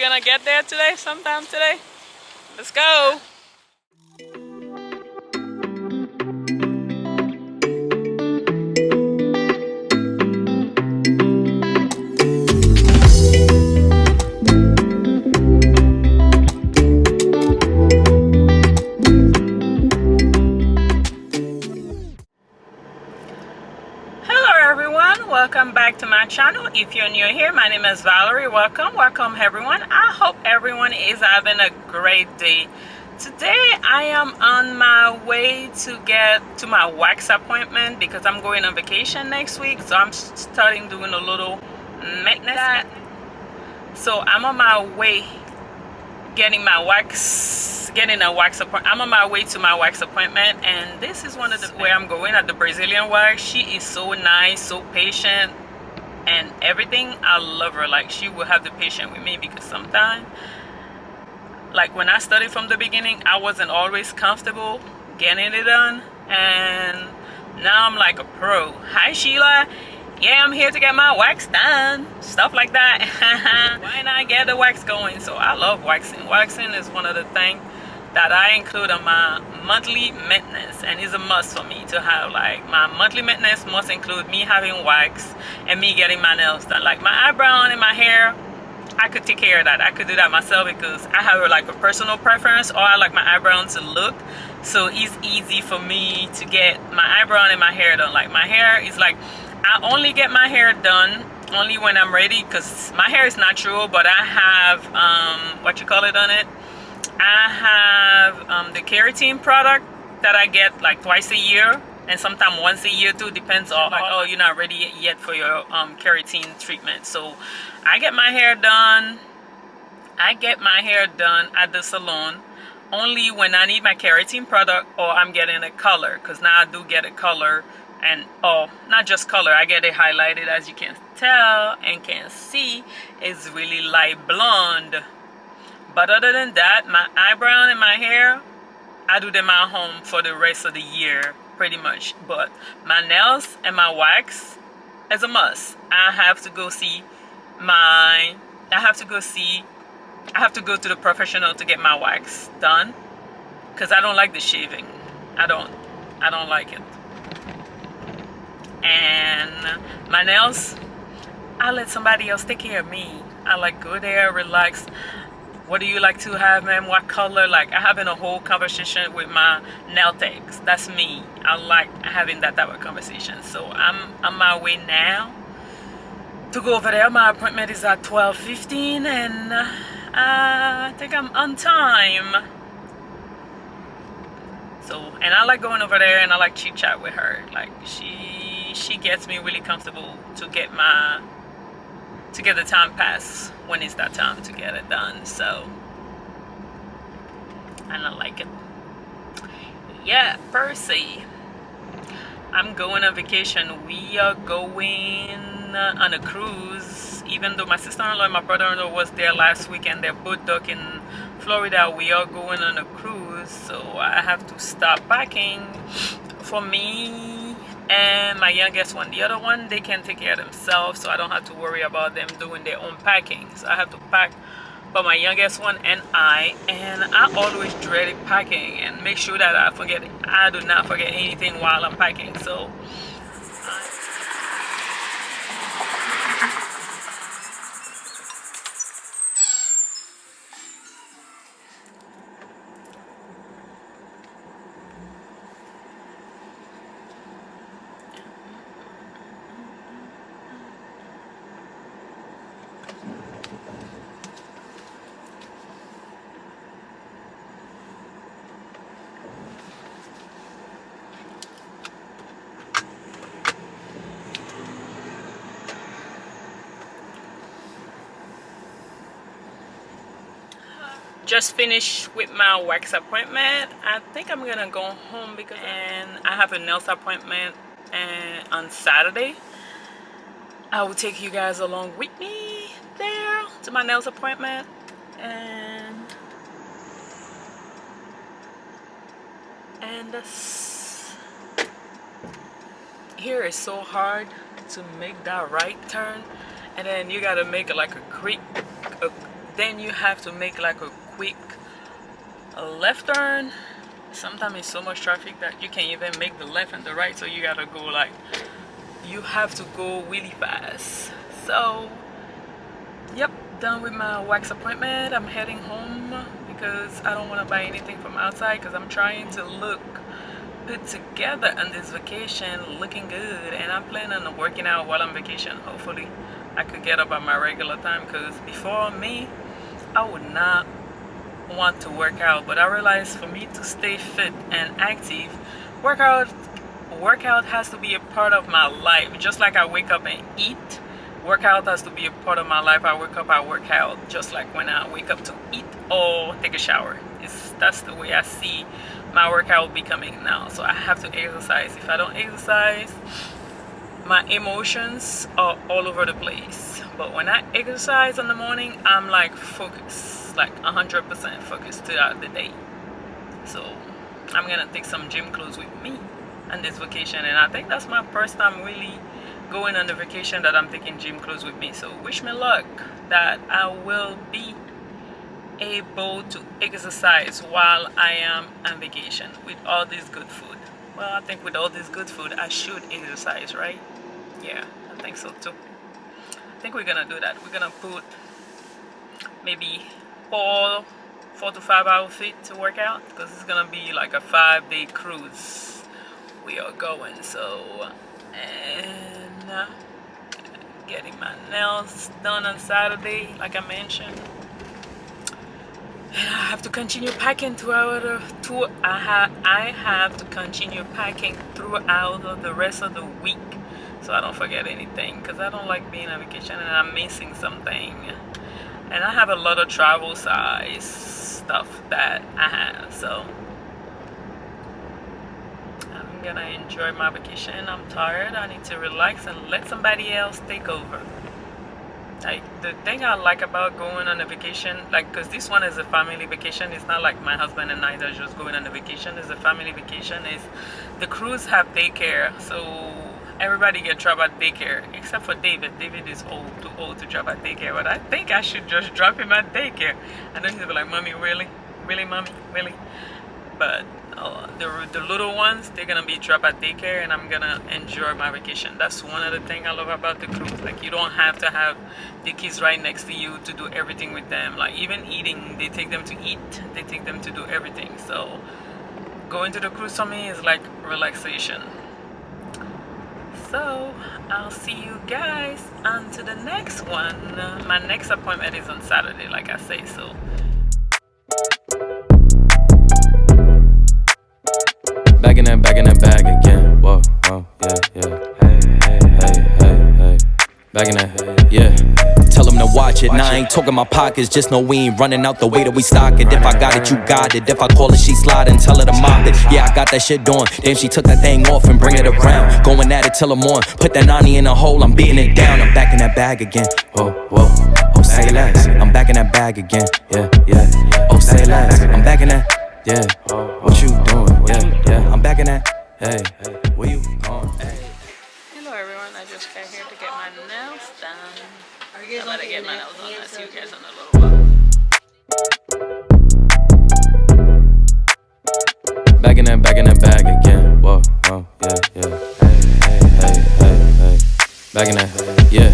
gonna get there today, sometime today. Let's go. Welcome back to my channel. If you're new here, my name is Valerie. Welcome everyone. I hope everyone is having a great day. Today I am on my way to get to my wax appointment because I'm going on vacation next week, so I'm starting doing a little maintenance. So I'm on my way getting a wax appointment. I'm on my way to my wax appointment, and this is one of the where I'm going at the Brazilian wax. She is so nice, so patient, and everything. I love her. Like, she will have the patience with me because sometimes, like when I started from the beginning, I wasn't always comfortable getting it done, and now I'm like a pro. Hi Sheila. Yeah, I'm here to get my wax done, stuff like that. Why not get the wax going? So I love waxing. Waxing is one of the things that I include on my monthly maintenance, and it's a must for me to have. Like, my monthly maintenance must include me having wax and me getting my nails done. Like my eyebrow and my hair, I could take care of that. I could do that myself because I have like a personal preference, or I like my eyebrow to look. So it's easy for me to get my eyebrow and my hair done. Like my hair is like, I only get my hair done only when I'm ready, because my hair is natural, but I have what you call it on it. I have the keratin product that I get like twice a year, and sometimes once a year too. Depends on, like, oh, you're not ready yet for your keratin treatment. So I get my hair done. I get my hair done at the salon only when I need my keratin product, or I'm getting a color, because now I do get a color. And oh, not just color, I get it highlighted, as you can tell and can see. It's really light blonde. But other than that, my eyebrow and my hair, I do them at home for the rest of the year pretty much. But my nails and my wax is a must. I have to go to the professional to get my wax done, because I don't like the shaving. I don't like it. And my nails, I let somebody else take care of me. I like go there, relax. What do you like to have, man? What color? Like, I having a whole conversation with my nail techs. That's me. I like having that type of conversation. So I'm on my way now to go over there. My appointment is at 12:15, and I think I'm on time. So, and I like going over there, and I like chit chat with her. Like, she gets me really comfortable to get the time pass when it's that time to get it done. So, and I like it. Yeah, Percy, I'm going on vacation. We are going on a cruise. Even though my sister-in-law and my brother-in-law was there last week, and they're both stuck in Florida, we are going on a cruise. So I have to stop packing for me and my youngest one. The other one, they can take care of themselves, so I don't have to worry about them doing their own packing. So I have to pack for my youngest one and I always dreaded packing and make sure that I do not forget anything while I'm packing. So just finished with my wax appointment. I think I'm gonna go home because I have a nails appointment on Saturday. I will take you guys along with me there to my nails appointment. And here is so hard to make that right turn, and then you gotta make it like a then you have to make like a quick left turn. Sometimes it's so much traffic that you can't even make the left and the right, so you gotta go like, you have to go really fast. So yep, done with my wax appointment. I'm heading home because I don't want to buy anything from outside because I'm trying to look put together on this vacation, looking good, and I'm planning on working out while I'm vacation. Hopefully I could get up at my regular time, because before me, I would not want to work out, but I realized for me to stay fit and active, workout has to be a part of my life. Just like I wake up and eat, workout has to be a part of my life. I wake up, I work out, just like when I wake up to eat or take a shower. That's the way I see my workout becoming now. So I have to exercise. If I don't exercise, my emotions are all over the place. But when I exercise in the morning, I'm like focused, like 100% focused throughout the day. So I'm gonna take some gym clothes with me on this vacation, and I think that's my first time really going on the vacation that I'm taking gym clothes with me. So wish me luck that I will be able to exercise while I am on vacation with all this good food. Well, I think with all this good food, I should exercise, right? Yeah, I think so too. I think we're gonna do that. We're gonna put maybe 4 to 5 outfits to work out, because it's gonna be like a 5-day cruise we are going. So, and getting my nails done on Saturday, like I mentioned. And I have to continue packing throughout the tour. I have to continue packing throughout the rest of the week, so I don't forget anything, because I don't like being on vacation and I'm missing something. And I have a lot of travel size stuff that I have, so I'm gonna enjoy my vacation. I'm tired. I need to relax and let somebody else take over. Like, the thing I like about going on a vacation, like, because this one is a family vacation, it's not like my husband and I are just going on a vacation, it's a family vacation, is the crews have daycare, so everybody get drop at daycare, except for David. David is too old to drop at daycare, but I think I should just drop him at daycare. And then he'll be like, Mommy, really? Really, Mommy? Really? But the little ones, they're gonna be dropped at daycare, and I'm gonna enjoy my vacation. That's one of the things I love about the cruise. Like, you don't have to have the kids right next to you to do everything with them. Like, even eating, they take them to eat, they take them to do everything. So going to the cruise for me is like relaxation. So I'll see you guys on to the next one. My next appointment is on Saturday, like I say. So back in that bag again. Whoa, yeah. Hey. Back in that, yeah. Tell them to watch it. Now I ain't talking my pockets, just know we ain't running out the way that we stock it. If I got it, you got it. If I call it, she slide and tell her to mop it. Yeah, I got that shit doing. Then she took that thing off and bring it around. Going at it till I'm on. Put that 90 in a hole, I'm beating it down. I'm back in that bag again. Whoa. Oh, say less. I'm back in that bag again. Yeah. Oh, say less. I'm back in that. Yeah. What you doing? Yeah. I'm back in that. Hey. Where you going? Hey. hello everyone, I just got here to get my nails done. I'm about to get my nails done. I'll see you guys in a little while. Back in that bag again. Whoa, yeah. Hey. Back in that, yeah.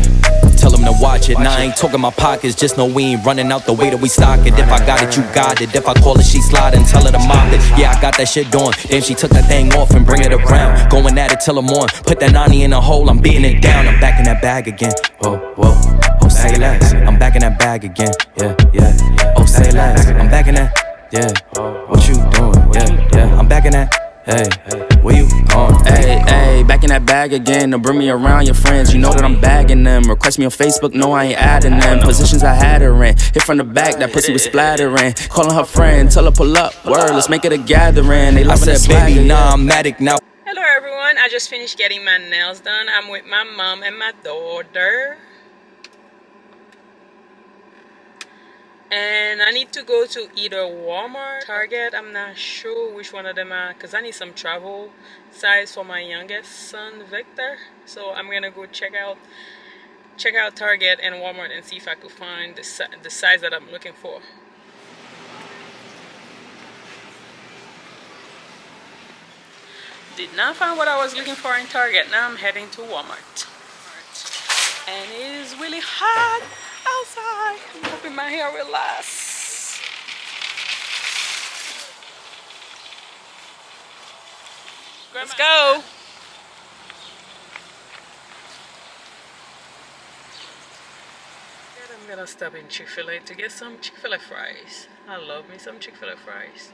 Tell them to watch it. Now I ain't talking my pockets, just know we ain't running out the way that we stock it. If I got it, you got it. If I call it, she slide and tell her to mop it. Yeah, I got that shit doing. Then she took that thing off and bring it around. Going at it till I'm on. Put that 90 in a hole, I'm beating it down. I'm back in that bag again. Whoa. Oh, say less. I'm back in that bag again. Yeah. Oh, say less. I'm back in that. Yeah. What you doing? Yeah. I'm back in that. Hey, where you going? Hey, back in that bag again. Don't bring me around your friends. You know that I'm bagging them. Request me on Facebook, no, I ain't adding them. Positions I had her in. Hit from the back, that pussy was splattering. Calling her friend, tell her pull up. Word, let's make it a gathering. They loving that baby, nah, I'm matic now. Hello everyone, I just finished getting my nails done. I'm with my mom and my daughter. And I need to go to either Walmart, Target, I'm not sure which one of them are, because I need some travel size for my youngest son, Victor. So I'm gonna go check check out Target and Walmart and see if I could find the size that I'm looking for. Did not find what I was looking for in Target. Now I'm heading to Walmart. And it is really hot outside. I'm hoping my hair will last. Let's go. I'm gonna stop in Chick-fil-A to get some Chick-fil-A fries. I love me some Chick-fil-A fries.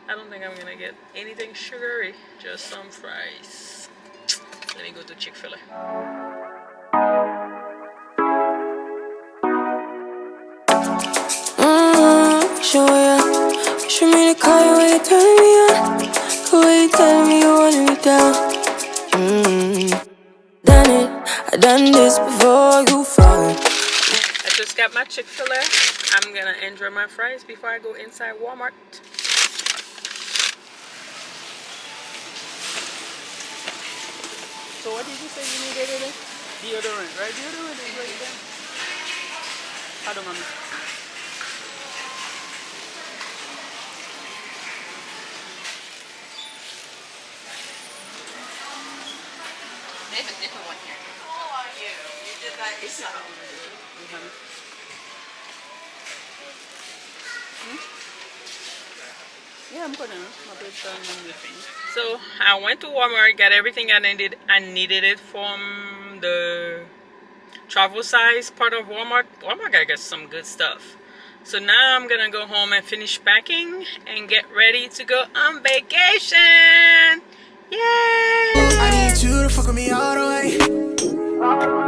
I don't think I'm gonna get anything sugary, just some fries. Let me go to Chick-fil-A. Show ya. Show me the car when you turn me on. The way you tell me you want me down. Done it. I done this before you fall. I just got my Chick-fil-A. I'm gonna enjoy my fries before I go inside Walmart. So what did you say you needed today? Deodorant, right? Deodorant is right there. Pardon, mommy. They have a different one here. Oh, you did that yourself. Yeah, I'm gonna. So I went to Walmart, got everything I needed. I needed it from the travel size part of Walmart. Walmart gotta get some good stuff. So now I'm gonna go home and finish packing and get ready to go on vacation. Yay! I need you to fuck with me all the way.